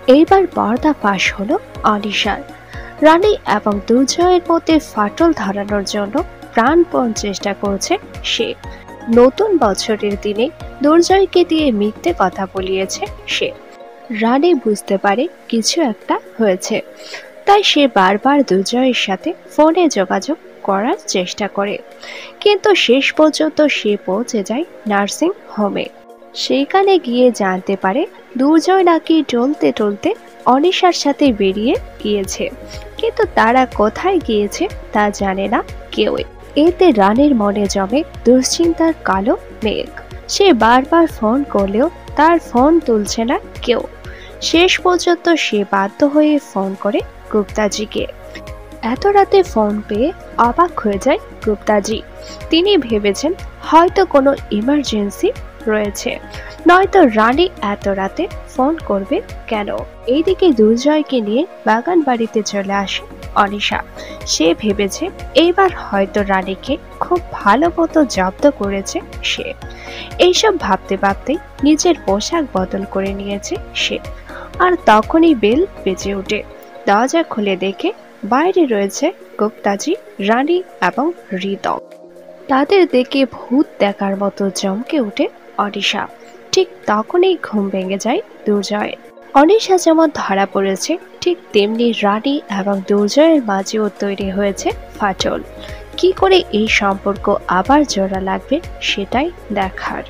এইবার পর্দা ফাঁস হলো অনিশার। রানী এবং দুর্জয়ের মধ্যে ফাটল ধরানোর জন্য প্রাণপণ চেষ্টা করছে সে। নতুন বছরের দিনে দুর্জয়কে দিয়ে মিথ্যে কথা বলিয়েছে সে। রানী বুঝতে পারে কিছু একটা হয়েছে, তাই সে বারবার দুর্জয়ের সাথে ফোনে যোগাযোগ করার চেষ্টা করে, কিন্তু শেষ পর্যন্ত সে পৌঁছে যায় নার্সিং হোমে। সেইখানে গিয়ে জানতে পারে দুর্জয় নাকি টলতে টলতে অনিশার সাথে বেরিয়ে গিয়েছে, কিন্তু তারা কোথায় গিয়েছে তা জানে না কেউই। এতে রানীর মনে জমে দুশ্চিন্তার কালো মেঘ। সে বারবার ফোন করলেও তার ফোন তুলছে না কেউ। শেষ পর্যন্ত সে বাধ্য হয়ে ফোন করে গুপ্তাজিকে। এত রাতে ফোন পেয়ে অবাক হয়ে যায় গুপ্তাজি। তিনি ভেবেছেন হয়তো কোনো ইমার্জেন্সি রয়েছে, নয়তো রানী এত রাতে ফোন করবে কেন। এইদিকে দুর্জয়কে নিয়ে বাগান বাড়িতে চলে আসে অনিশা। সে ভেবেছে এইবার হয়তো রানীকে খুব ভালো মতো জব্দ করেছে সে। এইসব ভাবতে ভাবতেই নিজের পোশাক বদল করে নিয়েছে সে। আর তখনই বেল বেজে ওঠে। দরজা খুলে দেখে বাইরে রয়েছে গুপ্তাজি, রানী এবং হৃদম। তাদের দেখে ভূত দেখার মতো চমকে ওঠে অনিশা। ঠিক তখনই ঘুম ভেঙে যায় দুর্জয়ের। অনিশা যেমন ধরা পড়েছে, ঠিক তেমনি রানী এবং দুর্জয়ের মাঝেও তৈরি হয়েছে ফাটল। কি করে এই সম্পর্ক আবার জোড়া লাগবে সেটাই দেখার।